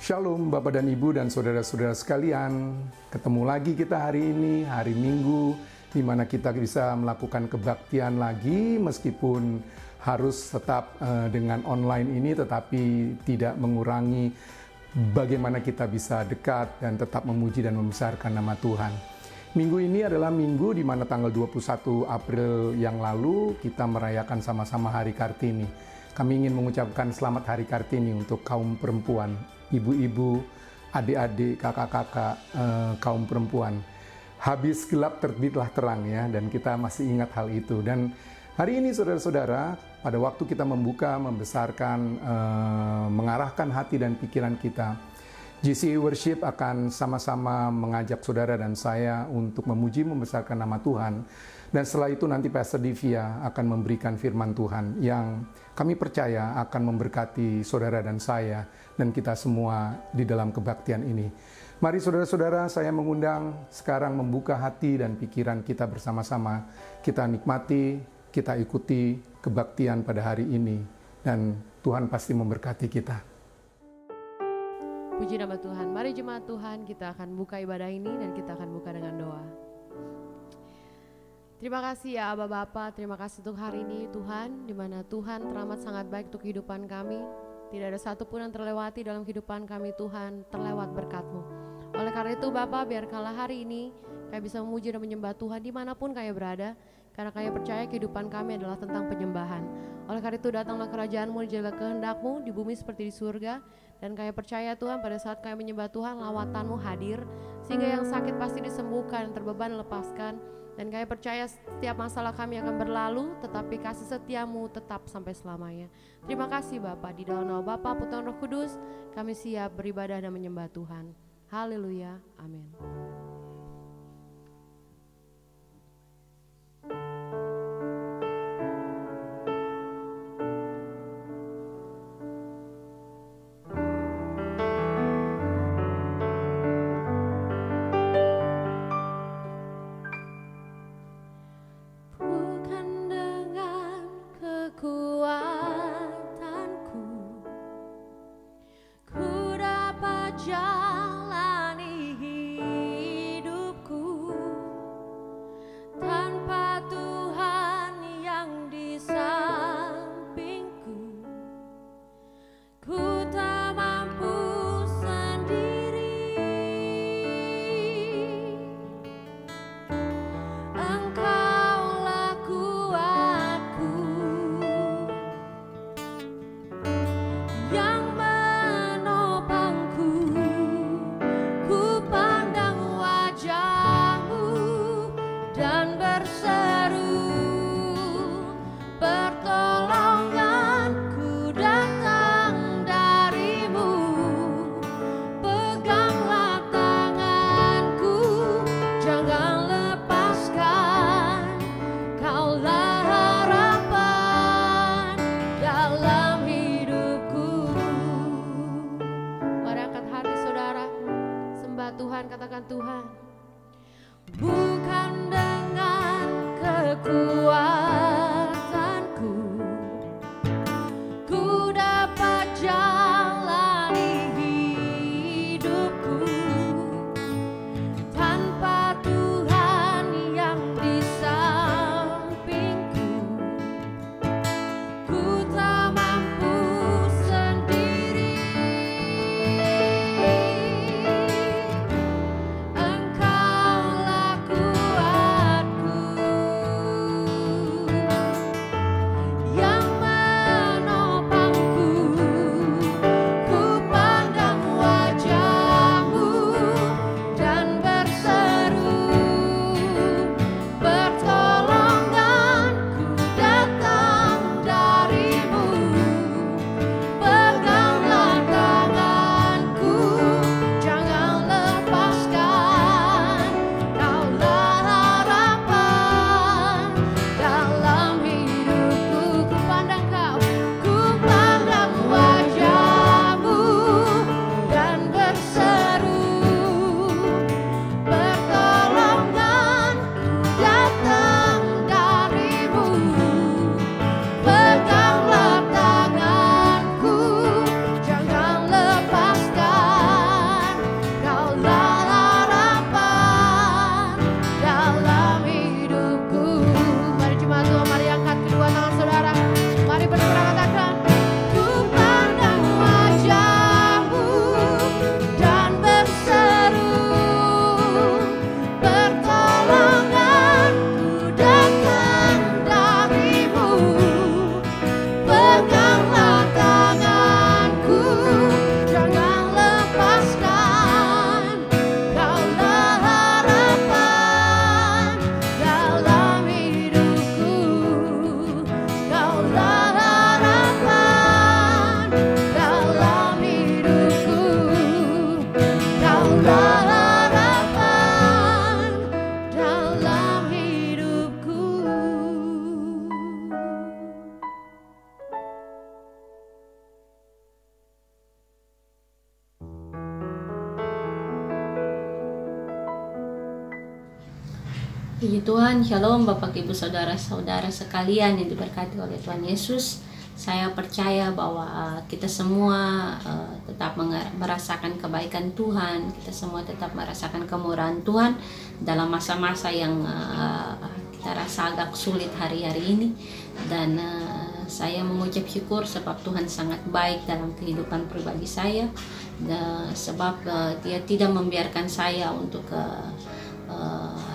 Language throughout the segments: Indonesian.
Shalom Bapak dan Ibu dan saudara-saudara sekalian. Ketemu lagi kita hari ini, hari Minggu, di mana kita bisa melakukan kebaktian lagi meskipun harus tetap dengan online ini, tetapi tidak mengurangi bagaimana kita bisa dekat dan tetap memuji dan membesarkan nama Tuhan. Minggu ini adalah minggu di mana tanggal 21 April yang lalu kita merayakan sama-sama Hari Kartini. Kami ingin mengucapkan selamat Hari Kartini untuk kaum perempuan, ibu-ibu, adik-adik, kakak-kakak, kaum perempuan. Habis gelap terbitlah terang ya, dan kita masih ingat hal itu. Dan hari ini saudara-saudara, pada waktu kita membuka, membesarkan, mengarahkan hati dan pikiran kita, GCE Worship akan sama-sama mengajak saudara dan saya untuk memuji membesarkan nama Tuhan. Dan setelah itu nanti Pastor Divya akan memberikan firman Tuhan yang kami percaya akan memberkati saudara dan saya dan kita semua di dalam kebaktian ini. Mari saudara-saudara, saya mengundang sekarang membuka hati dan pikiran kita bersama-sama. Kita nikmati, kita ikuti kebaktian pada hari ini dan Tuhan pasti memberkati kita. Puji nama Tuhan. Mari jemaat Tuhan, kita akan buka ibadah ini dan kita akan buka dengan doa. Terima kasih ya Aba Bapa, terima kasih untuk hari ini Tuhan, di mana Tuhan teramat sangat baik untuk kehidupan kami. Tidak ada satupun yang terlewati dalam kehidupan kami Tuhan, terlewat berkat-Mu. Oleh karena itu Bapa, biarkanlah hari ini kami bisa memuji dan menyembah Tuhan dimanapun kami berada, karena kami percaya kehidupan kami adalah tentang penyembahan. Oleh karena itu datanglah kerajaan-Mu, jadilah kehendak-Mu di bumi seperti di surga. Dan kami percaya Tuhan pada saat kami menyembah Tuhan, lawatan-Mu hadir, sehingga yang sakit pasti disembuhkan, terbeban lepaskan. Dan kami percaya setiap masalah kami akan berlalu, tetapi kasih setia-Mu tetap sampai selamanya. Terima kasih Bapa, di dalam nama Bapa, Putra, Roh Kudus, kami siap beribadah dan menyembah Tuhan. Haleluya, amin. Puji Tuhan, Shalom Bapak Ibu Saudara-saudara sekalian yang diberkati oleh Tuhan Yesus. Saya percaya bahwa kita semua tetap merasakan kebaikan Tuhan, kita semua tetap merasakan kemurahan Tuhan dalam masa-masa yang kita rasa agak sulit hari-hari ini. Dan saya mengucap syukur sebab Tuhan sangat baik dalam kehidupan pribadi saya, sebab Dia tidak membiarkan saya untuk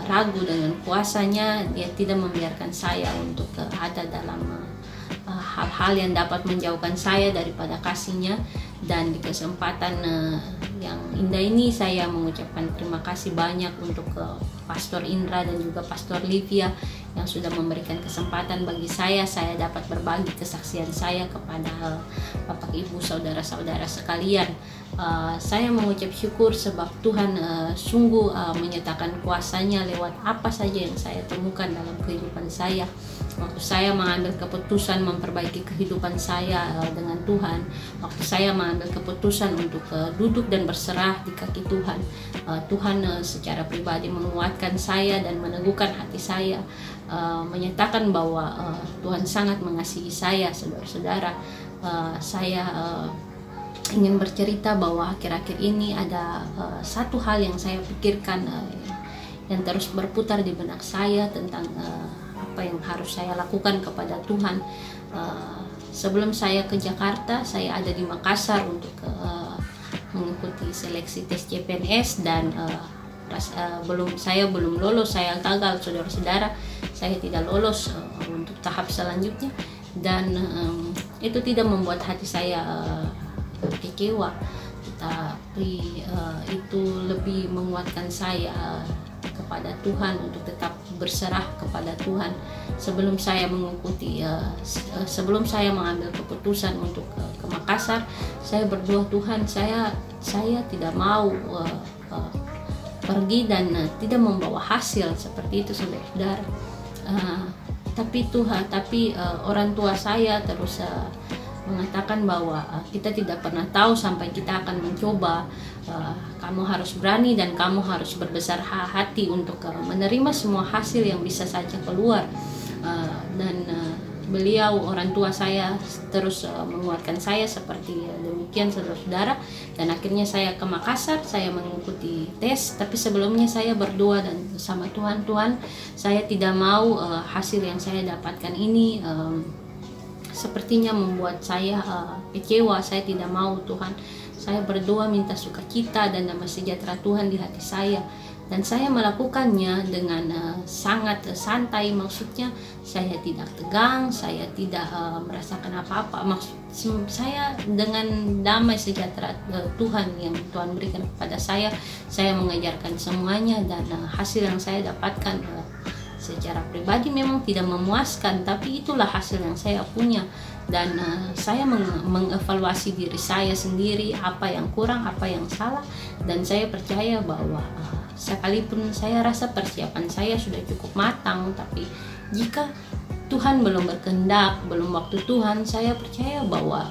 ragu dengan kuasanya. Dia tidak membiarkan saya untuk ada dalam hal-hal yang dapat menjauhkan saya daripada kasih-Nya. Dan di kesempatan yang indah ini saya mengucapkan terima kasih banyak untuk Pastor Indra dan juga Pastor Livia yang sudah memberikan kesempatan bagi saya dapat berbagi kesaksian saya kepada Bapak Ibu Saudara-saudara sekalian. Saya mengucap syukur sebab Tuhan sungguh menyatakan kuasa-Nya lewat apa saja yang saya temukan dalam kehidupan saya. Waktu saya mengambil keputusan memperbaiki kehidupan saya dengan Tuhan, waktu saya mengambil keputusan untuk duduk dan berserah di kaki Tuhan, Tuhan secara pribadi menguatkan saya dan meneguhkan hati saya, menyatakan bahwa Tuhan sangat mengasihi saya, saudara-saudara. Saya ingin bercerita bahwa akhir-akhir ini ada satu hal yang saya pikirkan yang terus berputar di benak saya tentang apa yang harus saya lakukan kepada Tuhan. Sebelum saya ke Jakarta, saya ada di Makassar untuk mengikuti seleksi tes CPNS dan saya belum lolos, saya gagal, saudara-saudara. Saya tidak lolos untuk tahap selanjutnya, dan itu tidak membuat hati saya kecewa, tapi itu lebih menguatkan saya kepada Tuhan untuk tetap berserah kepada Tuhan. Sebelum saya mengikuti sebelum saya mengambil keputusan untuk ke Makassar, saya berdoa, Tuhan, saya tidak mau pergi dan tidak membawa hasil seperti itu, saudara-saudara. Tapi orang tua saya terus mengatakan bahwa kita tidak pernah tahu sampai kita akan mencoba. Kamu harus berani dan kamu harus berbesar hati untuk menerima semua hasil yang bisa saja keluar. Dan beliau, orang tua saya, terus menguatkan saya seperti demikian, saudara-saudara. Dan akhirnya saya ke Makassar, saya mengikuti tes. Tapi sebelumnya saya berdoa dan sama Tuhan, saya tidak mau hasil yang saya dapatkan ini sepertinya membuat saya kecewa. Saya tidak mau, Tuhan. Saya berdoa minta sukacita dan damai sejahtera Tuhan di hati saya. Dan saya melakukannya dengan sangat santai. Maksudnya saya tidak tegang, saya tidak merasakan apa-apa. Maksud saya dengan damai sejahtera Tuhan yang Tuhan berikan kepada saya mengejarkan semuanya. Dan hasil yang saya dapatkan secara pribadi memang tidak memuaskan, tapi itulah hasil yang saya punya. Dan saya mengevaluasi diri saya sendiri, apa yang kurang, apa yang salah. Dan saya percaya bahwa sekalipun saya rasa persiapan saya sudah cukup matang, tapi jika Tuhan belum berkehendak, belum waktu Tuhan, saya percaya bahwa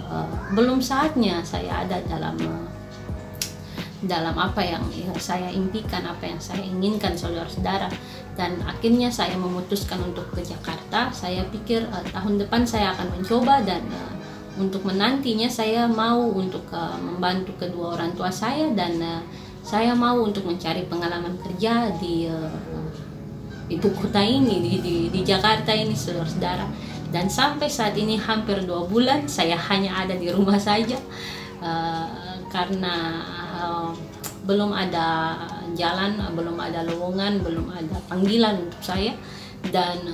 belum saatnya saya ada dalam apa yang saya impikan, apa yang saya inginkan, saudara-saudara. Dan akhirnya saya memutuskan untuk ke Jakarta. Saya pikir tahun depan saya akan mencoba, dan untuk menantinya saya mau untuk membantu kedua orang tua saya, dan saya mau untuk mencari pengalaman kerja di ibu kota ini, di Jakarta ini, saudara-saudara. Dan sampai saat ini hampir 2 bulan saya hanya ada di rumah saja, karena belum ada jalan, belum ada lowongan, belum ada panggilan untuk saya. Dan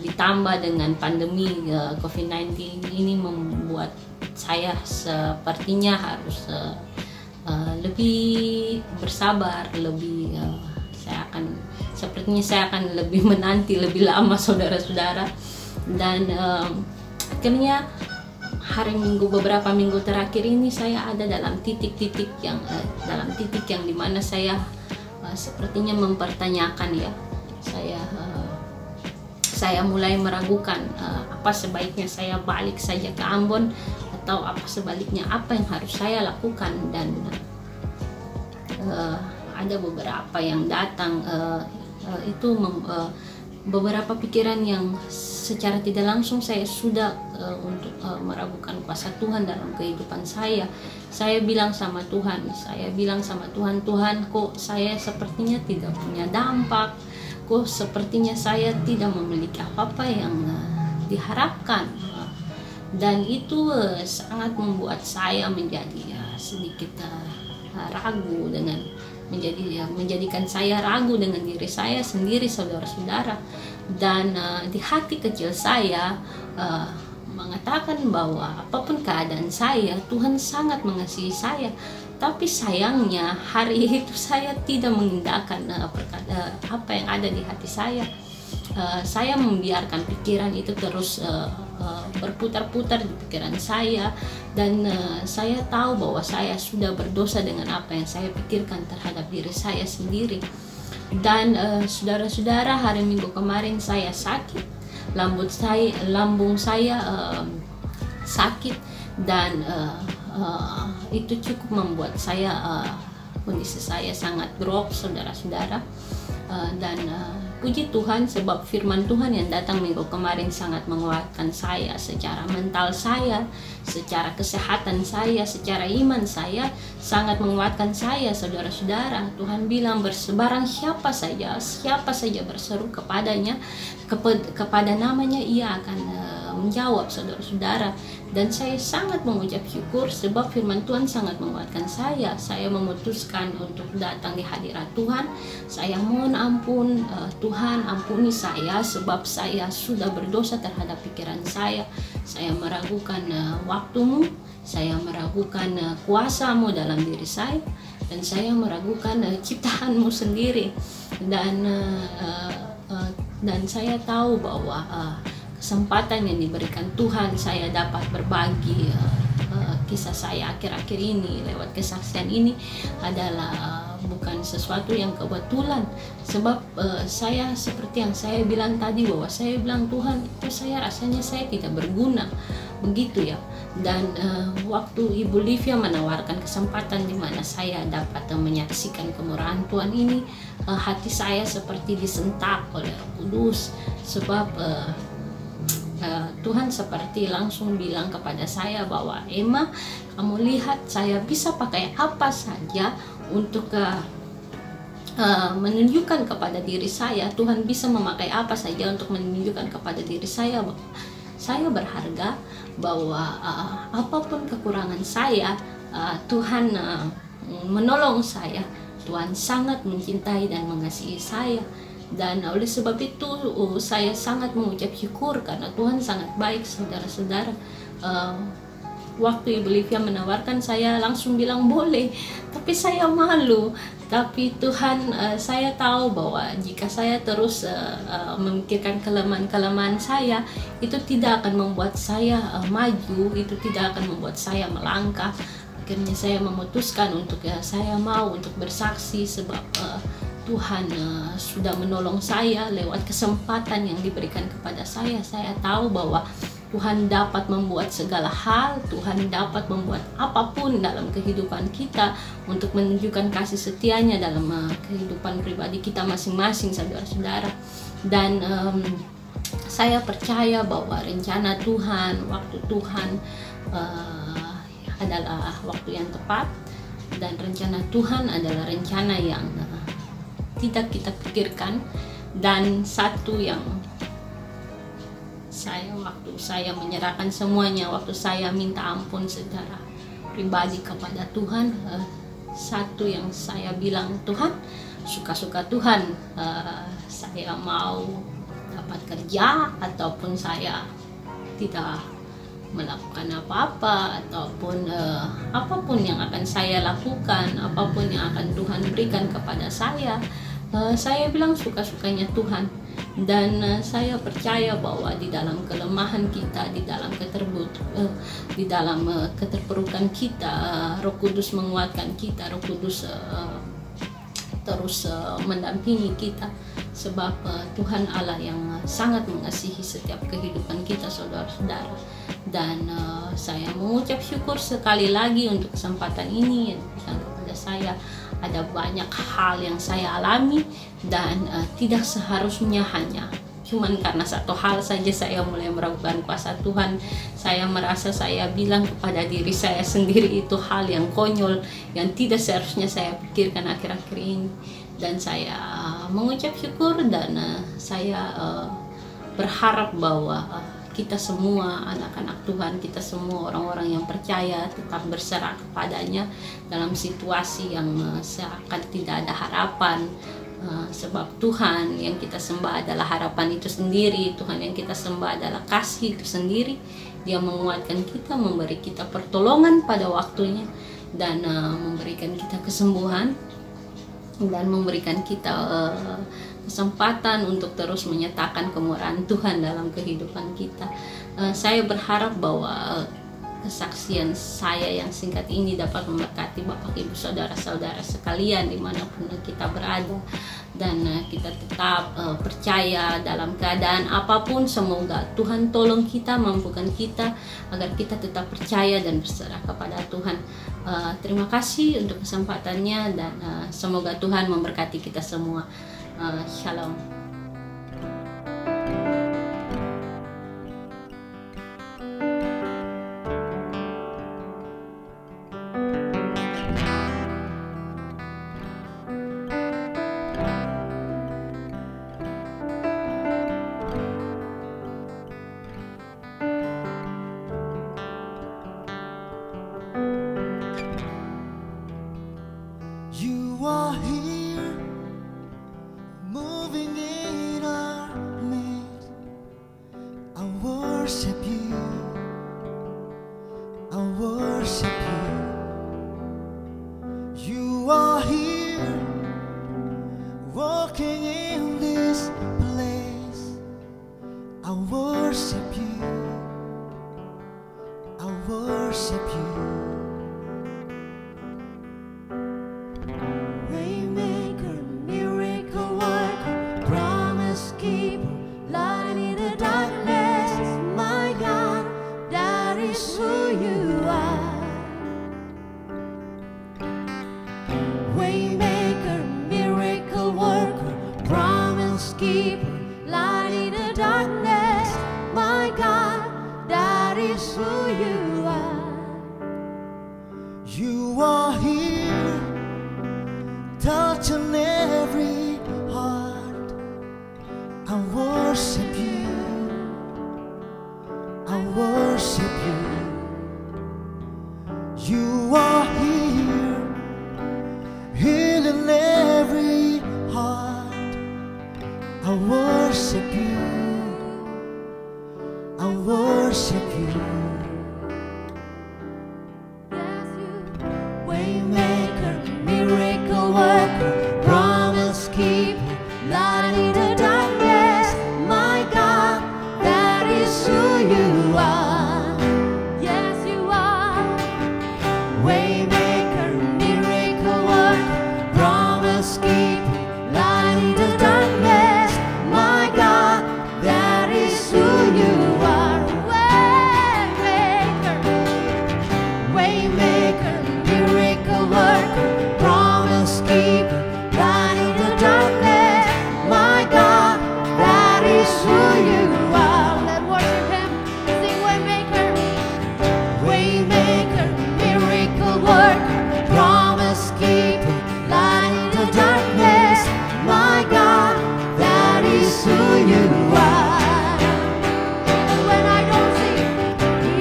ditambah dengan pandemi COVID-19 ini membuat saya sepertinya harus lebih bersabar, lebih sepertinya saya akan lebih menanti lebih lama, saudara-saudara. Dan akhirnya beberapa minggu terakhir ini saya ada dalam titik yang dimana saya sepertinya mempertanyakan, ya, saya mulai meragukan apa sebaiknya saya balik saja ke Ambon atau apa sebaliknya, apa yang harus saya lakukan. Dan ada beberapa yang datang beberapa pikiran yang secara tidak langsung saya sudah untuk meragukan kuasa Tuhan dalam kehidupan saya. Saya bilang sama Tuhan, Tuhan, kok saya sepertinya tidak punya dampak, kok sepertinya saya tidak memiliki apa-apa yang diharapkan. Dan itu sangat membuat saya menjadi sedikit ragu dengan menjadikan saya ragu dengan diri saya sendiri, saudara-saudara. Dan di hati kecil saya mengatakan bahwa apapun keadaan saya, Tuhan sangat mengasihi saya. Tapi sayangnya hari itu saya tidak mengindahkan apa yang ada di hati saya. Saya membiarkan pikiran itu terus berputar-putar di pikiran saya, dan saya tahu bahwa saya sudah berdosa dengan apa yang saya pikirkan terhadap diri saya sendiri. Dan saudara-saudara, hari Minggu kemarin saya sakit, lambung saya sakit, dan itu cukup membuat saya kondisi saya sangat drop, saudara-saudara. Dan puji Tuhan, sebab firman Tuhan yang datang minggu kemarin sangat menguatkan saya secara mental saya, secara kesehatan saya, secara iman saya, sangat menguatkan saya, saudara-saudara. Tuhan bilang barang siapa saja berseru kepadanya, kepada namanya, ia akan menjawab, saudara-saudara. Dan saya sangat mengucap syukur sebab firman Tuhan sangat menguatkan saya. Saya memutuskan untuk datang di hadirat Tuhan. Saya mohon ampun, Tuhan ampuni saya sebab saya sudah berdosa terhadap pikiran saya. Saya meragukan waktumu, saya meragukan kuasamu dalam diri saya, dan saya meragukan ciptaanmu sendiri. Dan saya tahu bahwa kesempatan yang diberikan Tuhan, saya dapat berbagi kisah saya akhir-akhir ini lewat kesaksian ini adalah bukan sesuatu yang kebetulan. Sebab saya seperti yang saya bilang tadi, bahwa saya bilang, Tuhan, itu saya rasanya saya tidak berguna, begitu ya. Dan waktu Ibu Livia menawarkan kesempatan di mana saya dapat menyaksikan kemurahan Tuhan ini, hati saya seperti disentak oleh Roh Kudus. Sebab Tuhan seperti langsung bilang kepada saya bahwa, Emma, kamu lihat saya bisa pakai apa saja untuk menunjukkan kepada diri saya. Tuhan bisa memakai apa saja untuk menunjukkan kepada diri saya bahwa saya berharga, bahwa apapun kekurangan saya, Tuhan menolong saya. Tuhan sangat mencintai dan mengasihi saya. Dan oleh sebab itu saya sangat mengucap syukur karena Tuhan sangat baik, saudara-saudara. Waktu Ibu Livia menawarkan, saya langsung bilang boleh, tapi saya malu. Tapi Tuhan, saya tahu bahwa jika saya terus memikirkan kelemahan-kelemahan saya, itu tidak akan membuat saya maju, itu tidak akan membuat saya melangkah. Akhirnya saya memutuskan untuk saya mau untuk bersaksi, sebab Tuhan sudah menolong saya lewat kesempatan yang diberikan kepada saya. Saya tahu bahwa Tuhan dapat membuat segala hal, Tuhan dapat membuat apapun dalam kehidupan kita untuk menunjukkan kasih setianya dalam kehidupan pribadi kita masing-masing, saudara-saudara. Dan saya percaya bahwa rencana Tuhan, waktu Tuhan adalah waktu yang tepat, dan rencana Tuhan adalah rencana yang tidak kita pikirkan. Dan satu yang waktu saya menyerahkan semuanya, waktu saya minta ampun secara pribadi kepada Tuhan, satu yang saya bilang, Tuhan, suka-suka Tuhan, saya mau dapat kerja ataupun saya tidak melakukan apa-apa, ataupun apapun yang akan saya lakukan, apapun yang akan Tuhan berikan kepada saya bilang suka-sukanya Tuhan. Dan saya percaya bahwa di dalam kelemahan kita, di dalam keterpurukan kita, Roh Kudus menguatkan kita, Roh Kudus terus mendampingi kita. Sebab Tuhan Allah yang sangat mengasihi setiap kehidupan kita, saudara-saudara. Dan saya mengucap syukur sekali lagi untuk kesempatan ini yang diberikan kepada saya. ada banyak hal yang saya alami dan tidak seharusnya hanya cuman karena satu hal saja saya mulai meragukan kuasa Tuhan. Saya merasa saya bilang kepada diri saya sendiri itu hal yang konyol yang tidak seharusnya saya pikirkan akhir-akhir ini. Dan saya mengucap syukur dan saya berharap bahwa kita semua anak-anak Tuhan, kita semua orang-orang yang percaya tetap berserah kepadanya dalam situasi yang seakan tidak ada harapan. Sebab Tuhan yang kita sembah adalah harapan itu sendiri. Tuhan yang kita sembah adalah kasih itu sendiri. Dia menguatkan kita, memberi kita pertolongan pada waktunya, dan memberikan kita kesembuhan, dan memberikan kita kesempatan untuk terus menyatakan kemurahan Tuhan dalam kehidupan kita. Saya berharap bahwa kesaksian saya yang singkat ini dapat memberkati Bapak Ibu Saudara-saudara sekalian dimanapun kita berada, dan kita tetap percaya dalam keadaan apapun. Semoga Tuhan tolong kita, mampukan kita agar kita tetap percaya dan berserah kepada Tuhan. Terima kasih untuk kesempatannya, dan semoga Tuhan memberkati kita semua. Shalom. You are here, moving in our midst. I worship you, I worship you. You are here, walking in this place. I worship you, I worship you. Waymaker, miracle worker, promise keeper, light in the darkness. My God, that is who you are. Waymaker, miracle worker, promise keeper, light in the darkness. My God, that is who you are. You are here, touching every heart. I worship you, I worship you. You are here, healing every heart. I worship you, I worship you. Waymaker, miracle worker, promise keeper, light in the darkness. My God, that is who you are. Yes, you are. Waymaker, miracle worker, promise keeper, light in the darkness. My God, that is who you are. Waymaker, waymaker, miracle worker, promise keeper, light in the darkness. My God, that is who you are. Let's worship Him. Sing waymaker, waymaker, miracle worker, promise keeper, light in the darkness. My God, that is who you are. Even when I don't see it,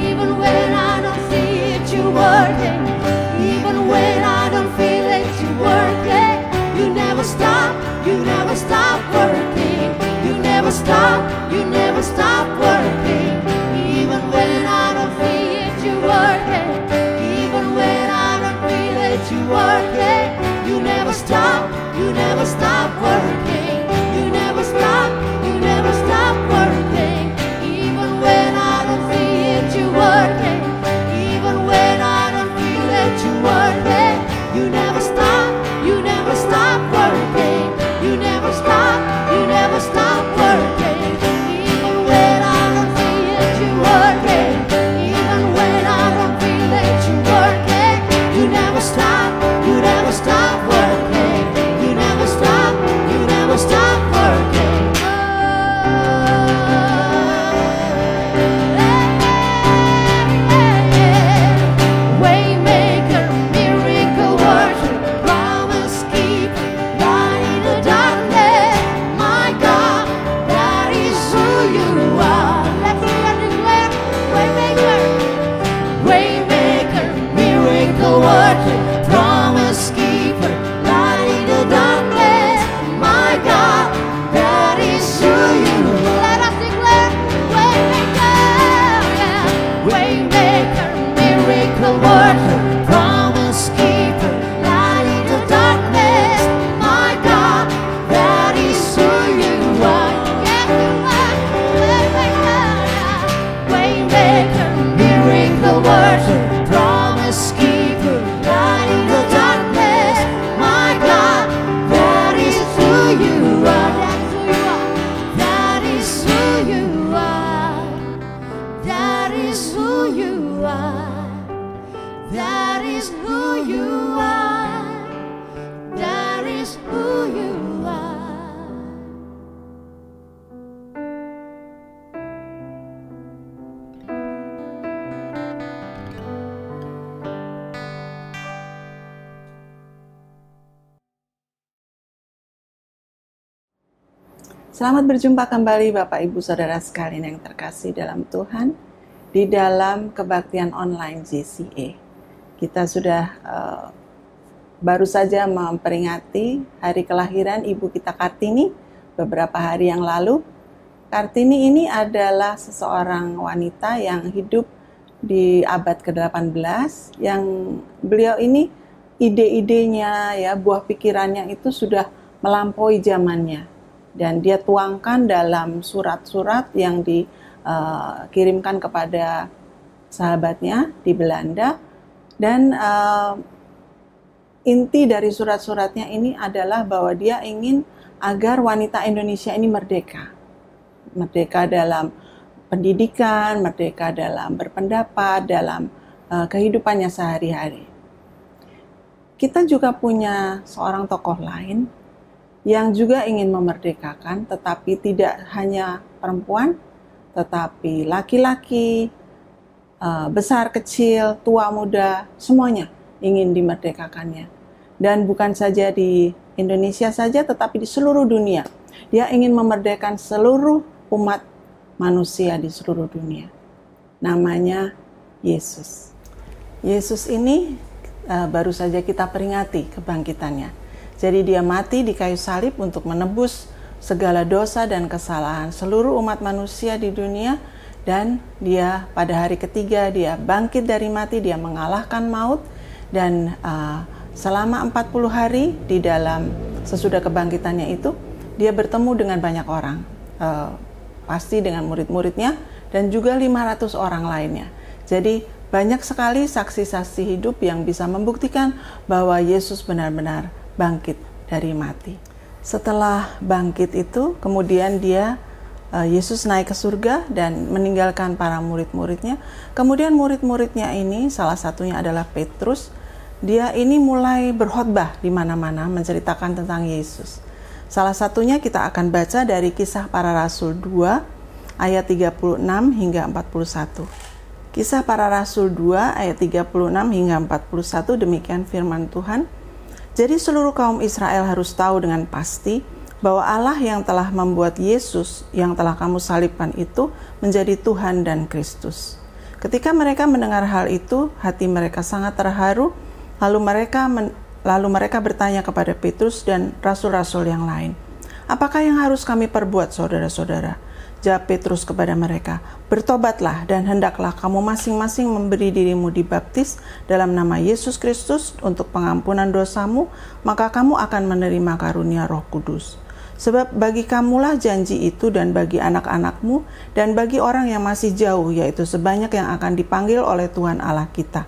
even when I don't see it, you're working. Even when I don't feel it, you're working. You never stop, you never stop working. You never stop, you never stop working. Even when I don't feel it, you're working. Even when I don't feel it, you're working. You never stop, you never stop working. You never stop, you never stop working. Even when I don't feel it, you're working. Even when I don't feel it, you're working. You never stop, you never stop working. You never stop, you never stop working. Even when I don't feel it, you're working. Even when I don't feel it, you're working. You never stop, you never stop working. Selamat berjumpa kembali Bapak Ibu Saudara sekalian yang terkasih dalam Tuhan di dalam kebaktian online JCA. Kita sudah baru saja memperingati hari kelahiran Ibu kita Kartini beberapa hari yang lalu. Kartini ini adalah seseorang wanita yang hidup di abad ke-18 yang beliau ini ide-idenya ya, buah pikirannya itu sudah melampaui zamannya. Dan dia tuangkan dalam surat-surat yang dikirimkan kepada sahabatnya di Belanda. Dan inti dari surat-suratnya ini adalah bahwa dia ingin agar wanita Indonesia ini merdeka. Merdeka dalam pendidikan, merdeka dalam berpendapat, dalam kehidupannya sehari-hari. Kita juga punya seorang tokoh lain yang juga ingin memerdekakan, tetapi tidak hanya perempuan, tetapi laki-laki, besar kecil, tua muda, semuanya ingin dimerdekakannya. Dan bukan saja di Indonesia saja, tetapi di seluruh dunia. Dia ingin memerdekakan seluruh umat manusia di seluruh dunia. Namanya Yesus. Yesus ini baru saja kita peringati kebangkitannya. Jadi dia mati di kayu salib untuk menebus segala dosa dan kesalahan seluruh umat manusia di dunia. Dan dia pada hari ketiga dia bangkit dari mati, dia mengalahkan maut. Dan selama 40 hari di dalam sesudah kebangkitannya itu, dia bertemu dengan banyak orang. Pasti dengan murid-muridnya dan juga 500 orang lainnya. Jadi banyak sekali saksi-saksi hidup yang bisa membuktikan bahwa Yesus benar-benar bangkit dari mati. Setelah bangkit itu, kemudian Yesus naik ke surga dan meninggalkan para murid-muridnya. Kemudian murid-muridnya ini, salah satunya adalah Petrus, dia ini mulai berkhotbah di mana-mana menceritakan tentang Yesus. Salah satunya kita akan baca dari Kisah Para Rasul 2 ayat 36 hingga 41. Kisah Para Rasul 2 ayat 36 hingga 41, demikian firman Tuhan. Jadi seluruh kaum Israel harus tahu dengan pasti bahwa Allah yang telah membuat Yesus yang telah kamu salibkan itu menjadi Tuhan dan Kristus. Ketika mereka mendengar hal itu, hati mereka sangat terharu, lalu mereka bertanya kepada Petrus dan rasul-rasul yang lain, "Apakah yang harus kami perbuat, saudara-saudara?" Jawab Petrus kepada mereka, "Bertobatlah dan hendaklah kamu masing-masing memberi dirimu dibaptis dalam nama Yesus Kristus untuk pengampunan dosamu, maka kamu akan menerima karunia Roh Kudus. Sebab bagi kamulah janji itu dan bagi anak-anakmu dan bagi orang yang masih jauh, yaitu sebanyak yang akan dipanggil oleh Tuhan Allah kita."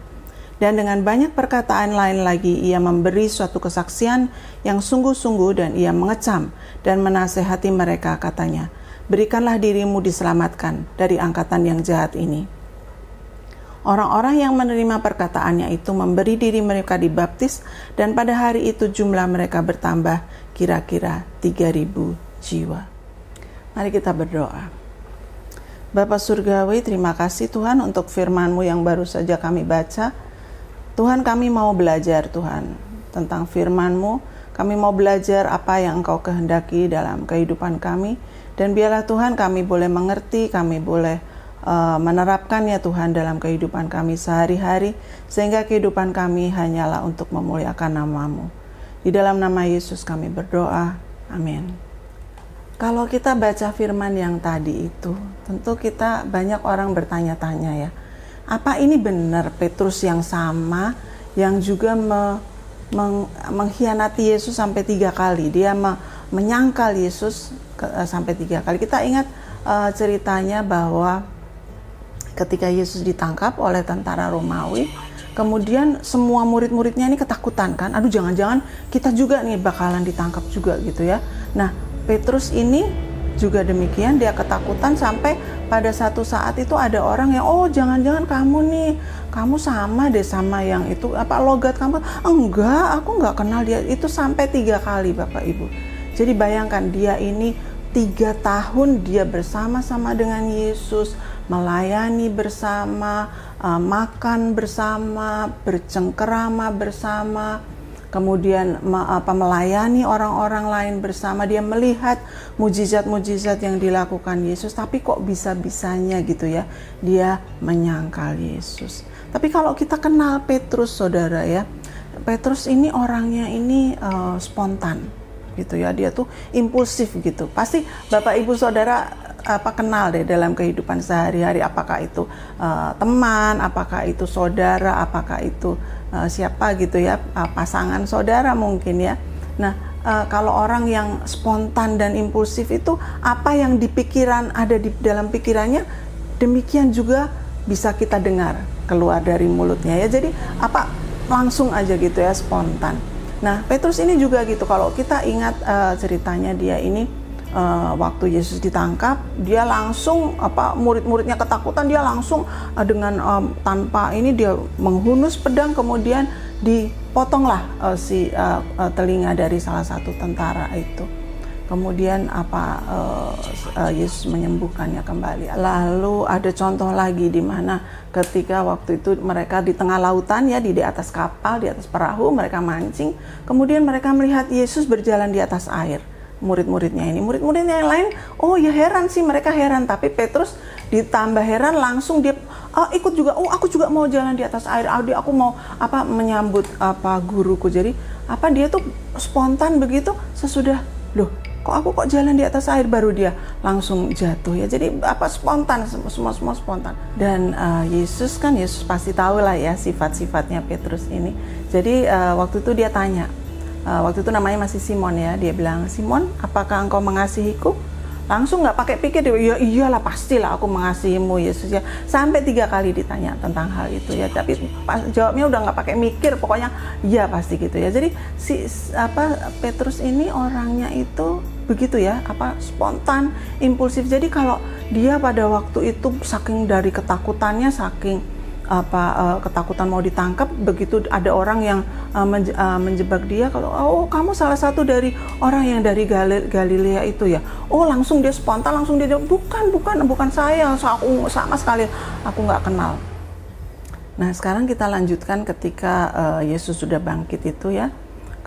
Dan dengan banyak perkataan lain lagi, ia memberi suatu kesaksian yang sungguh-sungguh dan ia mengecam dan menasehati mereka, katanya, "Berikanlah dirimu diselamatkan dari angkatan yang jahat ini." Orang-orang yang menerima perkataannya itu memberi diri mereka dibaptis, dan pada hari itu jumlah mereka bertambah kira-kira 3.000 jiwa. Mari kita berdoa. Bapa Surgawi, terima kasih Tuhan untuk firman-Mu yang baru saja kami baca. Tuhan, kami mau belajar Tuhan tentang firman-Mu. Kami mau belajar apa yang Engkau kehendaki dalam kehidupan kami. Dan biarlah Tuhan kami boleh mengerti, kami boleh menerapkannya Tuhan dalam kehidupan kami sehari-hari. Sehingga kehidupan kami hanyalah untuk memuliakan nama-Mu. Di dalam nama Yesus kami berdoa. Amin. Kalau kita baca firman yang tadi itu, tentu kita banyak orang bertanya-tanya ya. Apa ini benar Petrus yang sama yang juga mengkhianati Yesus sampai 3 kali? Dia menyangkal Yesus sampai 3 kali. Kita ingat ceritanya bahwa ketika Yesus ditangkap oleh tentara Romawi, kemudian semua murid-muridnya ini ketakutan kan? Aduh, jangan-jangan kita juga nih bakalan ditangkap juga gitu ya. Nah, Petrus ini juga demikian, dia ketakutan sampai pada satu saat itu ada orang yang, "Oh, jangan-jangan kamu nih, kamu sama deh sama yang itu, apa logat kamu?" "Enggak, aku enggak kenal dia." Itu sampai 3 kali Bapak Ibu. Jadi bayangkan, dia ini 3 tahun dia bersama-sama dengan Yesus, melayani bersama, makan bersama, bercengkerama bersama. kemudian melayani orang-orang lain bersama, dia melihat mujizat-mujizat yang dilakukan Yesus, tapi kok bisa-bisanya gitu ya, dia menyangkal Yesus. Tapi kalau kita kenal Petrus, saudara ya, Petrus ini orangnya ini spontan gitu ya, dia tuh impulsif gitu. Pasti Bapak Ibu Saudara kenal deh dalam kehidupan sehari-hari, apakah itu teman, apakah itu saudara, apakah itu siapa gitu ya, pasangan saudara mungkin ya. Nah, kalau orang yang spontan dan impulsif itu, apa yang ada di dalam pikirannya, demikian juga bisa kita dengar keluar dari mulutnya ya. Jadi langsung aja gitu ya, spontan. Nah, Petrus ini juga gitu. Kalau kita ingat ceritanya, dia ini waktu Yesus ditangkap, dia langsung murid-muridnya ketakutan, dia langsung dengan tanpa ini dia menghunus pedang, kemudian dipotonglah telinga dari salah satu tentara itu. Kemudian Yesus menyembuhkannya kembali. Lalu ada contoh lagi di mana ketika waktu itu mereka di tengah lautan ya, di atas kapal, di atas perahu, mereka mancing. Kemudian mereka melihat Yesus berjalan di atas air. Muridnya yang lain, oh ya heran sih, mereka heran. Tapi Petrus ditambah heran, langsung dia ikut juga. Oh, aku juga mau jalan di atas air. Aku mau menyambut guruku. Jadi dia tuh spontan begitu. Sesudah, loh, kok jalan di atas air, baru dia langsung jatuh ya. Jadi spontan, semua spontan. Dan Yesus pasti tahu lah ya sifat-sifatnya Petrus ini. Jadi waktu itu dia tanya, waktu itu namanya masih Simon ya, dia bilang, Simon, apakah engkau mengasihiku? Langsung nggak pakai pikir, dia, ya iyalah pastilah aku mengasihimu Yesus ya. Sampai 3 kali ditanya tentang hal itu ya, tapi jawabnya udah nggak pakai mikir, pokoknya iya pasti gitu ya. Jadi Petrus ini orangnya itu begitu ya, spontan, impulsif. Jadi kalau dia pada waktu itu saking dari ketakutannya, saking ketakutan mau ditangkap, begitu ada orang yang menjebak dia, kalau oh kamu salah satu dari orang yang dari Galilea itu ya, oh langsung dia spontan, langsung dia jawab, bukan saya, aku sama sekali aku nggak kenal. Nah, sekarang kita lanjutkan ketika Yesus sudah bangkit itu ya.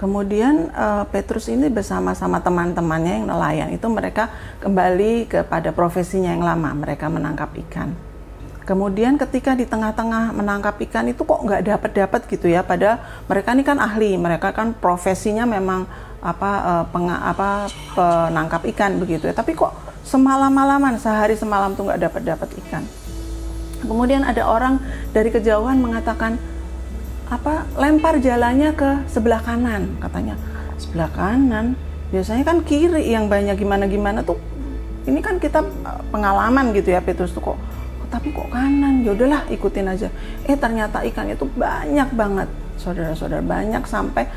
Kemudian Petrus ini bersama-sama teman-temannya yang nelayan itu, mereka kembali kepada profesinya yang lama, mereka menangkap ikan. Kemudian ketika di tengah-tengah menangkap ikan itu kok nggak dapat gitu ya, padahal mereka ini kan ahli, mereka kan profesinya memang penangkap ikan begitu ya, tapi kok semalam-malaman, sehari semalam tuh nggak dapat ikan. Kemudian ada orang dari kejauhan mengatakan, lempar jalannya ke sebelah kanan, katanya. Sebelah kanan, biasanya kan kiri yang banyak, gimana tuh. Ini kan kita pengalaman gitu ya, Petrus tuh tapi kok kanan, ya udahlah ikutin aja. Ternyata ikannya itu banyak banget, saudara-saudara, banyak sampai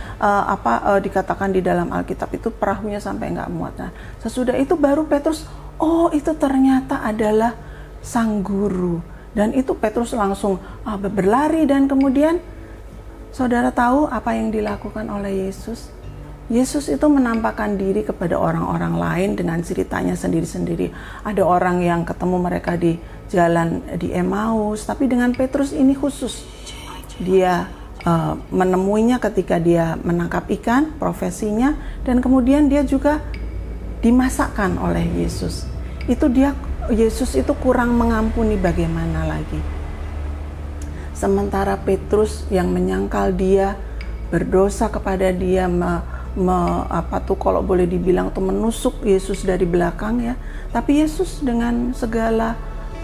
dikatakan di dalam Alkitab itu perahunya sampai nggak muat. Nah, sesudah itu baru Petrus, oh itu ternyata adalah sang guru. Dan itu Petrus langsung berlari, dan kemudian saudara tahu apa yang dilakukan oleh Yesus? Yesus itu menampakkan diri kepada orang-orang lain dengan ceritanya sendiri-sendiri. Ada orang yang ketemu mereka di jalan di Emmaus, tapi dengan Petrus ini khusus. Dia menemuinya ketika dia menangkap ikan, profesinya, dan kemudian dia juga dimasakkan oleh Yesus. Yesus itu kurang mengampuni bagaimana lagi. Sementara Petrus yang menyangkal dia, berdosa kepada dia, kalau boleh dibilang tuh menusuk Yesus dari belakang ya. Tapi Yesus dengan segala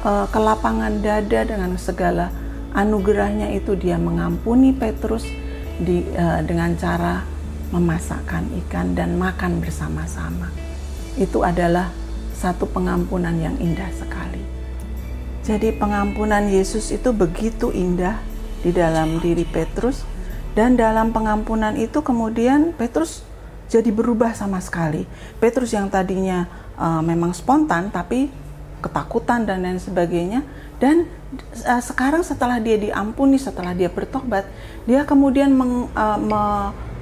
kelapangan dada, dengan segala anugerahnya itu, dia mengampuni Petrus dengan cara memasakkan ikan dan makan bersama-sama. Itu adalah satu pengampunan yang indah sekali. Jadi pengampunan Yesus itu begitu indah di dalam diri Petrus. Dan dalam pengampunan itu kemudian Petrus jadi berubah sama sekali. Petrus yang tadinya memang spontan, tapi ketakutan dan lain sebagainya. Dan sekarang setelah dia diampuni, setelah dia bertobat, dia kemudian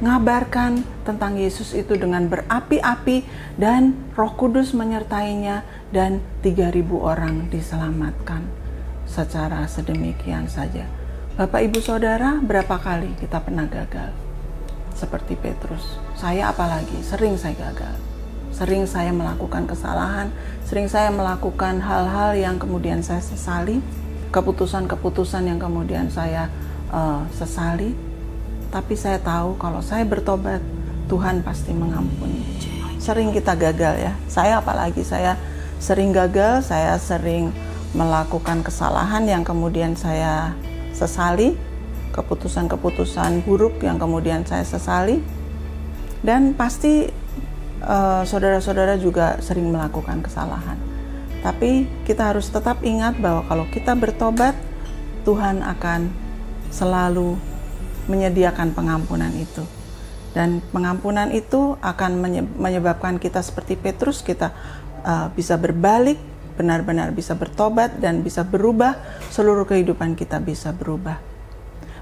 mengabarkan tentang Yesus itu dengan berapi-api, dan Roh Kudus menyertainya, dan 3.000 orang diselamatkan secara sedemikian saja. Bapak, Ibu, Saudara, berapa kali kita pernah gagal? seperti Petrus. Saya apalagi, sering saya gagal. Sering saya melakukan kesalahan, sering saya melakukan hal-hal yang kemudian saya sesali, keputusan-keputusan yang kemudian saya sesali. Tapi saya tahu kalau saya bertobat, Tuhan pasti mengampuni. Sering kita gagal ya. Saya apalagi, saya sering gagal, saya sering melakukan kesalahan yang kemudian saya sesali, keputusan-keputusan buruk yang kemudian saya sesali. Dan pasti saudara-saudara juga sering melakukan kesalahan. Tapi kita harus tetap ingat bahwa kalau kita bertobat, Tuhan akan selalu menyediakan pengampunan itu. Dan pengampunan itu akan menyebabkan kita seperti Petrus, kita bisa berbalik, benar-benar bisa bertobat dan bisa berubah, seluruh kehidupan kita bisa berubah.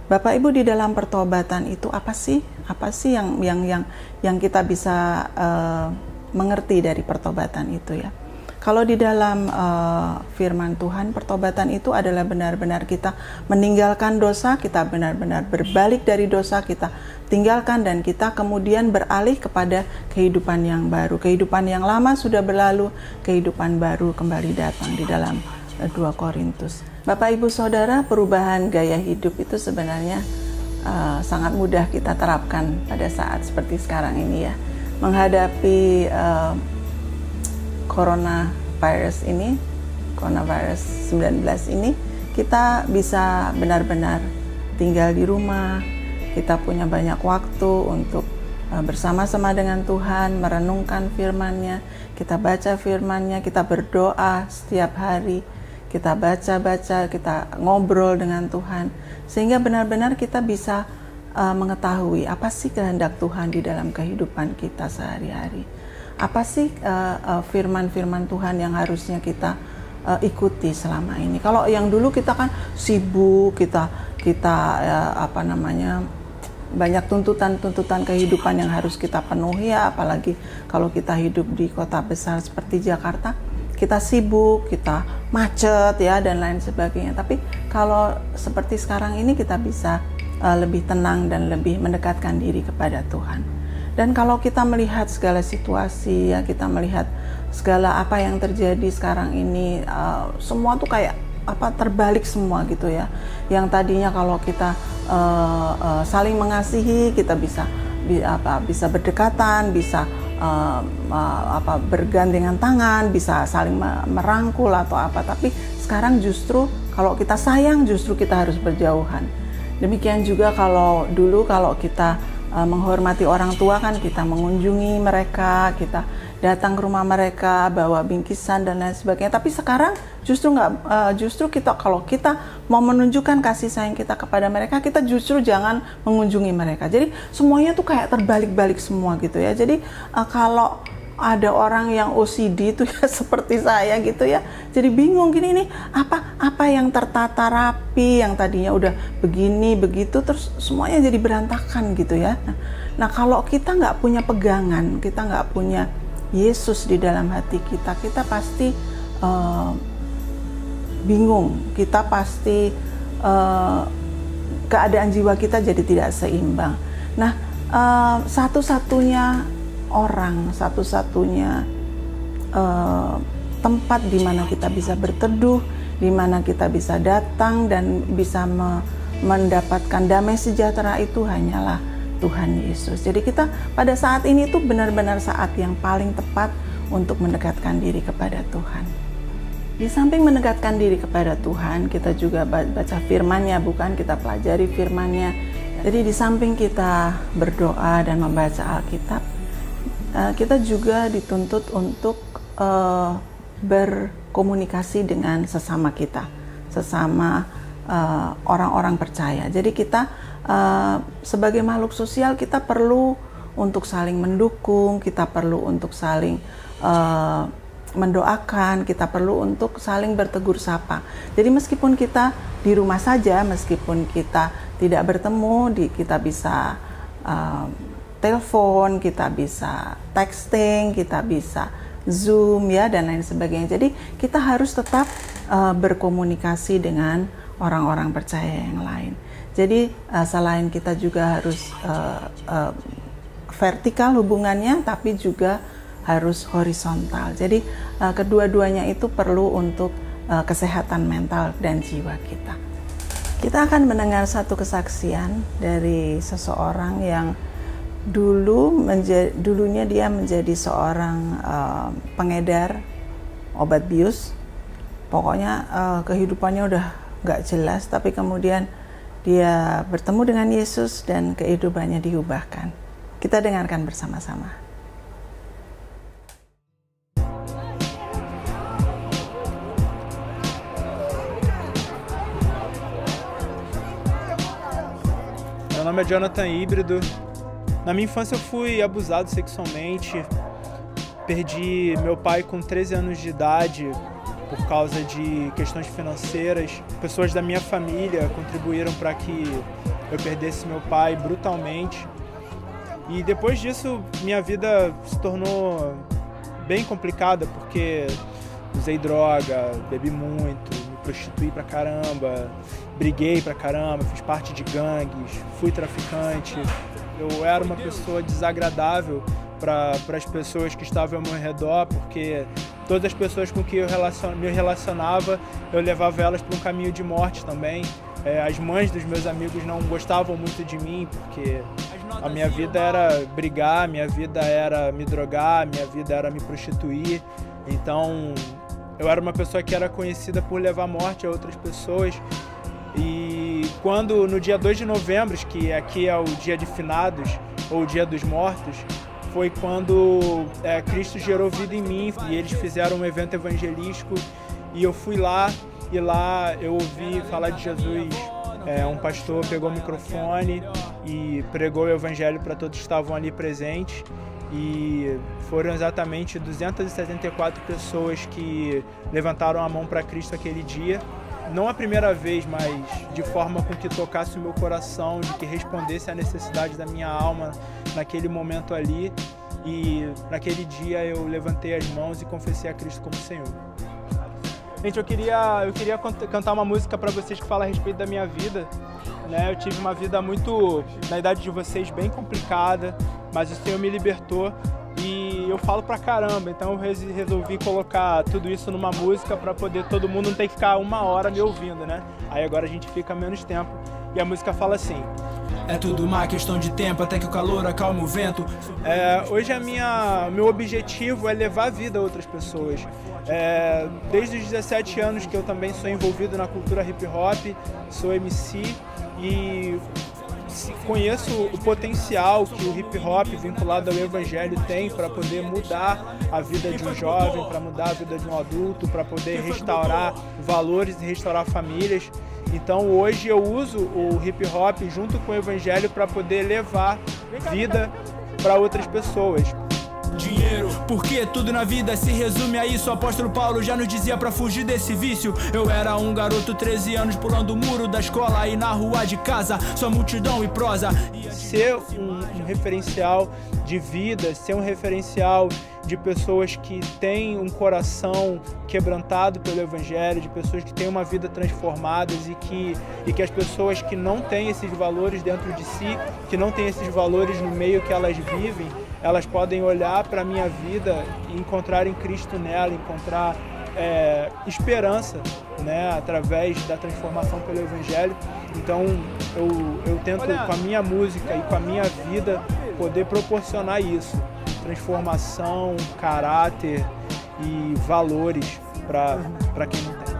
Bapak Ibu, di dalam pertobatan itu apa sih? Apa sih yang kita bisa mengerti dari pertobatan itu ya? Kalau di dalam firman Tuhan, pertobatan itu adalah benar-benar kita meninggalkan dosa, kita benar-benar berbalik dari dosa, kita tinggalkan dan kita kemudian beralih kepada kehidupan yang baru. Kehidupan yang lama sudah berlalu, kehidupan baru kembali datang di dalam 2 Korintus. Bapak Ibu Saudara, perubahan gaya hidup itu sebenarnya sangat mudah kita terapkan pada saat seperti sekarang ini ya. Menghadapi coronavirus 19 ini, kita bisa benar-benar tinggal di rumah, kita punya banyak waktu untuk bersama-sama dengan Tuhan, merenungkan firman-Nya, kita baca firman-Nya, kita berdoa setiap hari, kita baca-baca, kita ngobrol dengan Tuhan, sehingga benar-benar kita bisa mengetahui apa sih kehendak Tuhan di dalam kehidupan kita sehari-hari. Apa sih firman-firman Tuhan yang harusnya kita ikuti selama ini. Kalau yang dulu kita kan sibuk, kita banyak tuntutan-tuntutan kehidupan yang harus kita penuhi ya, apalagi kalau kita hidup di kota besar seperti Jakarta. Kita sibuk, kita macet ya dan lain sebagainya. Tapi kalau seperti sekarang ini kita bisa lebih tenang dan lebih mendekatkan diri kepada Tuhan. Dan kalau kita melihat segala situasi ya, kita melihat segala apa yang terjadi sekarang ini, semua tuh kayak terbalik semua gitu ya. Yang tadinya kalau kita saling mengasihi, kita bisa berdekatan, bisa bergandengan tangan, bisa saling merangkul atau apa. Tapi sekarang justru kalau kita sayang, justru kita harus berjauhan. Demikian juga kalau dulu kalau kita menghormati orang tua kan kita mengunjungi mereka, kita datang ke rumah mereka, bawa bingkisan dan lain sebagainya. Tapi sekarang justru kita kalau kita mau menunjukkan kasih sayang kita kepada mereka, kita justru jangan mengunjungi mereka. Jadi semuanya tuh kayak terbalik-balik semua gitu ya. Jadi kalau ada orang yang OCD itu ya seperti saya gitu ya, jadi bingung gini nih, apa yang tertata rapi, yang tadinya udah begini begitu terus semuanya jadi berantakan gitu ya. Nah kalau kita nggak punya pegangan, kita nggak punya Yesus di dalam hati kita, kita pasti bingung, kita pasti keadaan jiwa kita jadi tidak seimbang. Nah satu-satunya tempat di mana kita bisa berteduh, di mana kita bisa datang dan bisa mendapatkan damai sejahtera itu hanyalah Tuhan Yesus. Jadi kita pada saat ini tuh benar-benar saat yang paling tepat untuk mendekatkan diri kepada Tuhan. Di samping mendekatkan diri kepada Tuhan, kita juga baca firman-Nya, bukan, kita pelajari firman-Nya. Jadi di samping kita berdoa dan membaca Alkitab, kita juga dituntut untuk berkomunikasi dengan sesama kita, sesama orang-orang percaya. Jadi kita sebagai makhluk sosial, kita perlu untuk saling mendukung, kita perlu untuk saling mendoakan, kita perlu untuk saling bertegur sapa. Jadi meskipun kita di rumah saja, meskipun kita tidak bertemu, kita bisa telepon, kita bisa texting, kita bisa Zoom ya dan lain sebagainya. Jadi kita harus tetap berkomunikasi dengan orang-orang percaya yang lain. Jadi selain kita juga harus vertikal hubungannya, tapi juga harus horizontal. Jadi kedua-duanya itu perlu untuk kesehatan mental dan jiwa kita. Kita akan mendengar satu kesaksian dari seseorang yang dulunya dia menjadi seorang pengedar obat bius. Pokoknya kehidupannya udah gak jelas, tapi kemudian dia bertemu dengan Yesus dan kehidupannya diubahkan. Kita dengarkan bersama-sama. Meu nome é Jonathan Híbrido. Na minha infância eu fui abusado sexualmente. Perdi meu pai com 13 anos de idade por causa de questões financeiras. Pessoas da minha família contribuíram para que eu perdesse meu pai brutalmente. E depois disso, minha vida se tornou bem complicada, porque usei droga, bebi muito, me prostituí pra caramba, briguei pra caramba, fiz parte de gangues, fui traficante. Eu era uma pessoa desagradável para as pessoas que estavam ao meu redor, porque todas as pessoas com que eu me relacionava, eu levava elas para um caminho de morte também. As mães dos meus amigos não gostavam muito de mim, porque a minha vida era brigar, minha vida era me drogar, minha vida era me prostituir. Então, eu era uma pessoa que era conhecida por levar morte a outras pessoas. E quando, no dia 2 de novembro, que aqui é o dia de finados, ou o dia dos mortos, foi quando Cristo gerou vida em mim e eles fizeram um evento evangelístico e eu fui lá e lá eu ouvi falar de Jesus. Um pastor pegou o microfone e pregou o evangelho para todos que estavam ali presentes e foram exatamente 274 pessoas que levantaram a mão para Cristo aquele dia. Não a primeira vez, mas de forma com que tocasse o meu coração, de que respondesse à necessidade da minha alma naquele momento ali. E naquele dia eu levantei as mãos e confessei a Cristo como Senhor. Gente, eu queria cantar uma música para vocês que fala a respeito da minha vida. Eu tive uma vida muito, na idade de vocês, bem complicada, mas o Senhor me libertou. E eu falo pra caramba, então eu resolvi colocar tudo isso numa música pra poder todo mundo não ter que ficar 1 hora me ouvindo, né? Aí agora a gente fica menos tempo. E a música fala assim: é tudo uma questão de tempo até que o calor acalme o vento. Hoje meu objetivo é levar a vida a outras pessoas. Desde os 17 anos que eu também sou envolvido na cultura hip hop, sou MC e conheço o potencial que o hip hop vinculado ao evangelho tem para poder mudar a vida de um jovem, para mudar a vida de um adulto, para poder restaurar valores e restaurar famílias. Então hoje eu uso o hip hop junto com o evangelho para poder levar vida para outras pessoas. Dinheiro, porque tudo na vida se resume a isso. O apóstolo Paulo já nos dizia pra fugir desse vício. Eu era um garoto, 13 anos, pulando o muro da escola e na rua de casa, só multidão e prosa. Ser um referencial de vida, ser um referencial de pessoas que têm um coração quebrantado pelo evangelho, de pessoas que têm uma vida transformadas e que as pessoas que não têm esses valores dentro de si, que não têm esses valores no meio que elas vivem, elas podem olhar para a minha vida e encontrar em Cristo nela, encontrar esperança, né, através da transformação pelo Evangelho. Então eu tento com a minha música e com a minha vida poder proporcionar isso, transformação, caráter e valores para quem não tem.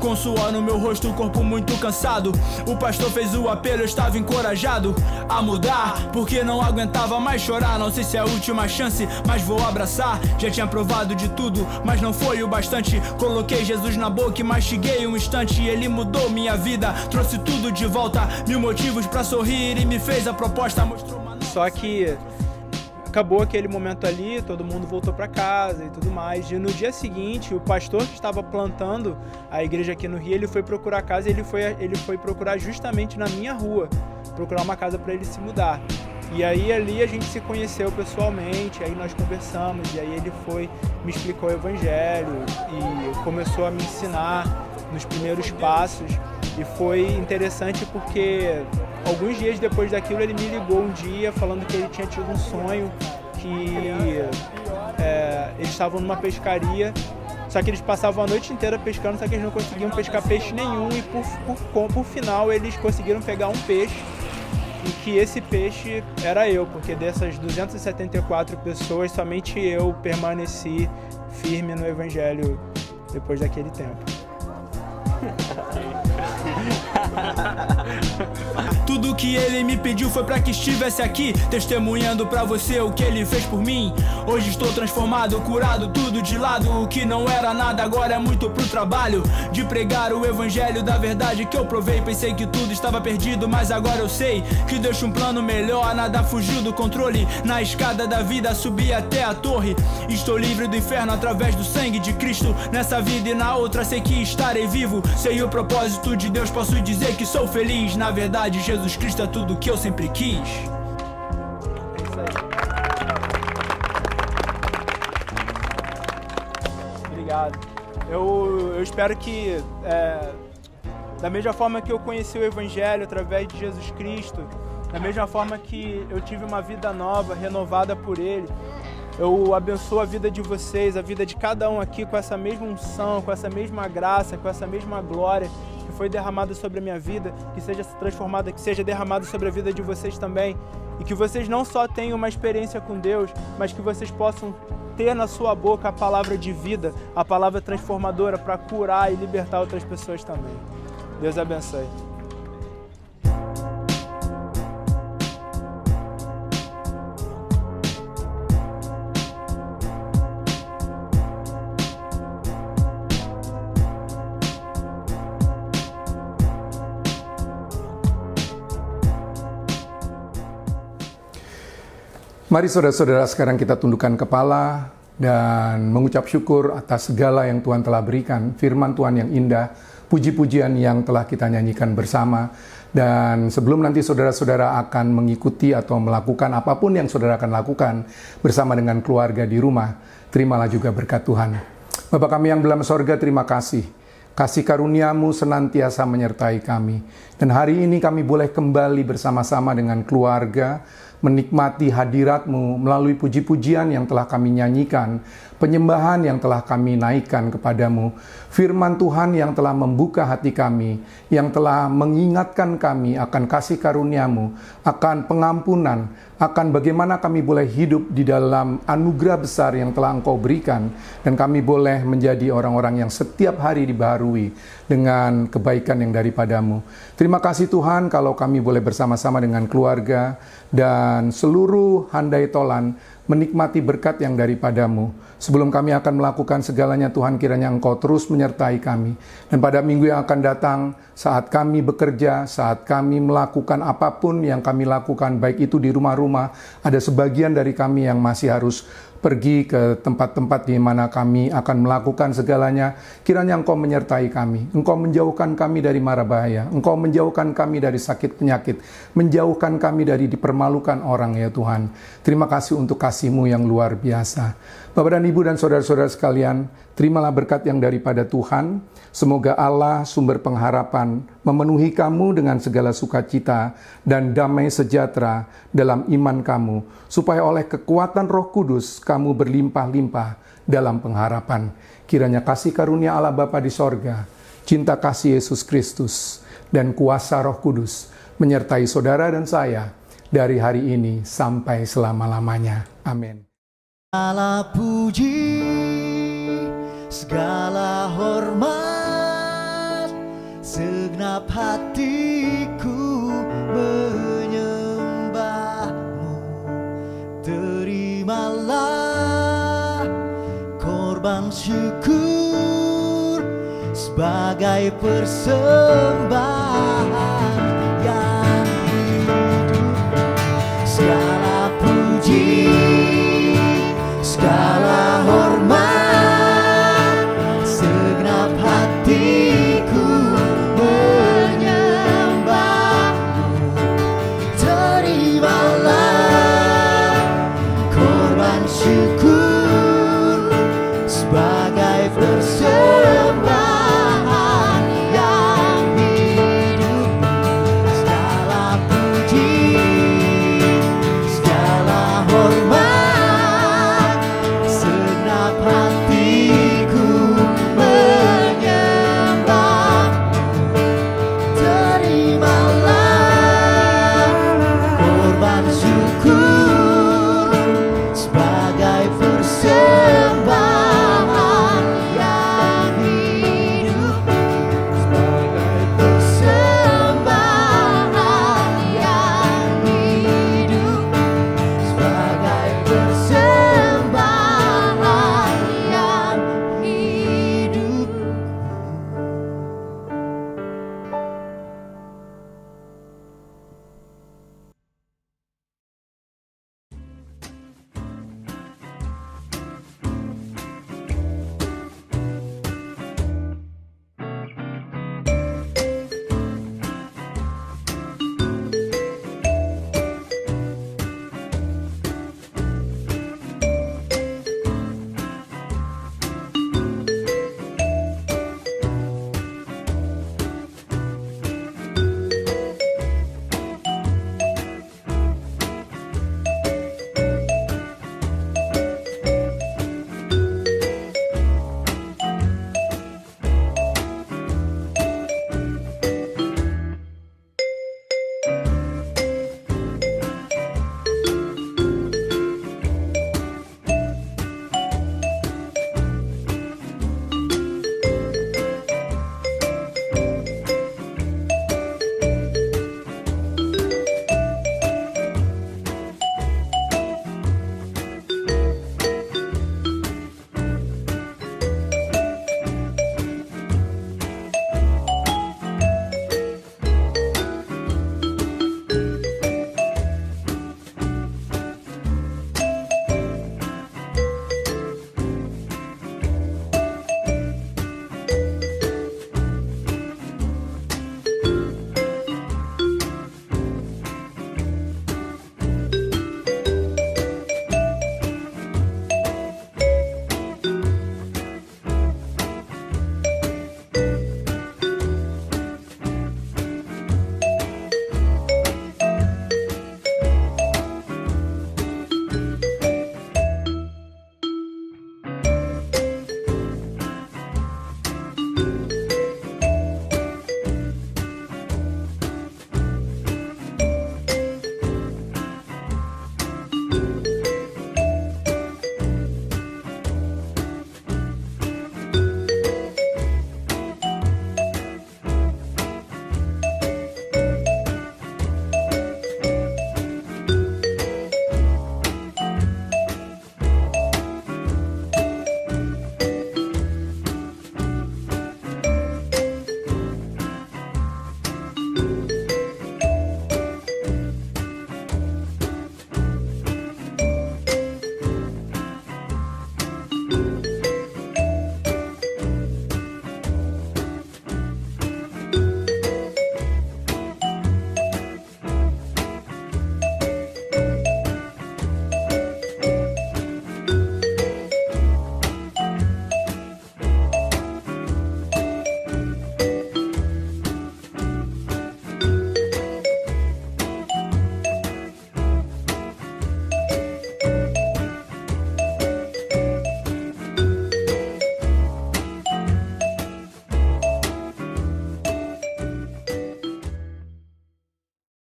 Com suor no meu rosto, o corpo muito cansado, o pastor fez o apelo, eu estava encorajado a mudar, porque não aguentava mais chorar. Não sei se é a última chance, mas vou abraçar. Já tinha provado de tudo, mas não foi o bastante. Coloquei Jesus na boca e mastiguei um instante. Ele mudou minha vida, trouxe tudo de volta, 1000 motivos pra sorrir e me fez a proposta. Só que acabou aquele momento ali, todo mundo voltou para casa e tudo mais. E no dia seguinte, o pastor que estava plantando a igreja aqui no Rio, ele foi procurar a casa e ele foi procurar justamente na minha rua, procurar uma casa para ele se mudar. E aí ali a gente se conheceu pessoalmente, aí nós conversamos, e aí ele me explicou o evangelho e começou a me ensinar nos primeiros passos. E foi interessante porque alguns dias depois daquilo ele me ligou um dia falando que ele tinha tido um sonho, que eles estavam numa pescaria, só que eles passavam a noite inteira pescando, só que eles não conseguiam pescar peixe nenhum e por final eles conseguiram pegar um peixe, e que esse peixe era eu, porque dessas 274 pessoas, somente eu permaneci firme no Evangelho depois daquele tempo. Tudo que ele me pediu foi pra que estivesse aqui, testemunhando pra você o que ele fez por mim. Hoje estou transformado, curado, tudo de lado. O que não era nada agora é muito pro trabalho de pregar o evangelho da verdade que eu provei. Pensei que tudo estava perdido, mas agora eu sei que Deus tinha um plano melhor. Nada fugiu do controle. Na escada da vida subi até a torre. Estou livre do inferno através do sangue de Cristo. Nessa vida e na outra sei que estarei vivo. Sei o propósito de Deus, posso dizer que sou feliz. Na verdade, Jesus Cristo é tudo que eu sempre quis. Obrigado. Eu espero que, da mesma forma que eu conheci o Evangelho através de Jesus Cristo, da mesma forma que eu tive uma vida nova, renovada por Ele, eu abençoo a vida de vocês, a vida de cada um aqui com essa mesma unção, com essa mesma graça, com essa mesma glória que foi derramada sobre a minha vida, que seja transformada, que seja derramada sobre a vida de vocês também. E que vocês não só tenham uma experiência com Deus, mas que vocês possam ter na sua boca a palavra de vida, a palavra transformadora para curar e libertar outras pessoas também. Deus abençoe. Mari saudara-saudara sekarang kita tundukkan kepala dan mengucap syukur atas segala yang Tuhan telah berikan, firman Tuhan yang indah, puji-pujian yang telah kita nyanyikan bersama. Dan sebelum nanti saudara-saudara akan mengikuti atau melakukan apapun yang saudara akan lakukan bersama dengan keluarga di rumah, terimalah juga berkat Tuhan. Bapa kami yang dalam sorga, terima kasih. Kasih karunia-Mu senantiasa menyertai kami. Dan hari ini kami boleh kembali bersama-sama dengan keluarga, menikmati hadirat-Mu melalui puji-pujian yang telah kami nyanyikan, penyembahan yang telah kami naikkan kepadamu, firman Tuhan yang telah membuka hati kami, yang telah mengingatkan kami akan kasih karunia-Mu, akan pengampunan, akan bagaimana kami boleh hidup di dalam anugerah besar yang telah Engkau berikan, dan kami boleh menjadi orang-orang yang setiap hari dibaharui dengan kebaikan yang daripadamu. Terima kasih Tuhan kalau kami boleh bersama-sama dengan keluarga dan seluruh handai tolan menikmati berkat yang daripadamu. Sebelum kami akan melakukan segalanya, Tuhan, kiranya Engkau terus menyertai kami. Dan pada minggu yang akan datang, saat kami bekerja, saat kami melakukan apapun yang kami lakukan, baik itu di rumah-rumah, ada sebagian dari kami yang masih harus pergi ke tempat-tempat di mana kami akan melakukan segalanya. Kiranya Engkau menyertai kami. Engkau menjauhkan kami dari mara bahaya. Engkau menjauhkan kami dari sakit penyakit. Menjauhkan kami dari dipermalukan orang, ya Tuhan. Terima kasih untuk kasih-Mu yang luar biasa. Bapak dan Ibu dan saudara-saudara sekalian, terimalah berkat yang daripada Tuhan. Semoga Allah sumber pengharapan memenuhi kamu dengan segala sukacita dan damai sejahtera dalam iman kamu, supaya oleh kekuatan Roh Kudus kamu berlimpah-limpah dalam pengharapan. Kiranya kasih karunia Allah Bapa di sorga, cinta kasih Yesus Kristus, dan kuasa Roh Kudus menyertai saudara dan saya dari hari ini sampai selama-lamanya. Amin. Segala puji, segala hormat, segenap hatiku menyembah-Mu. Terimalah korban syukur sebagai persembahan yang hidup. Segala puji, segala hormat, segenap hatiku menyembah-Mu. Terimalah korban syukur sebagai persembahan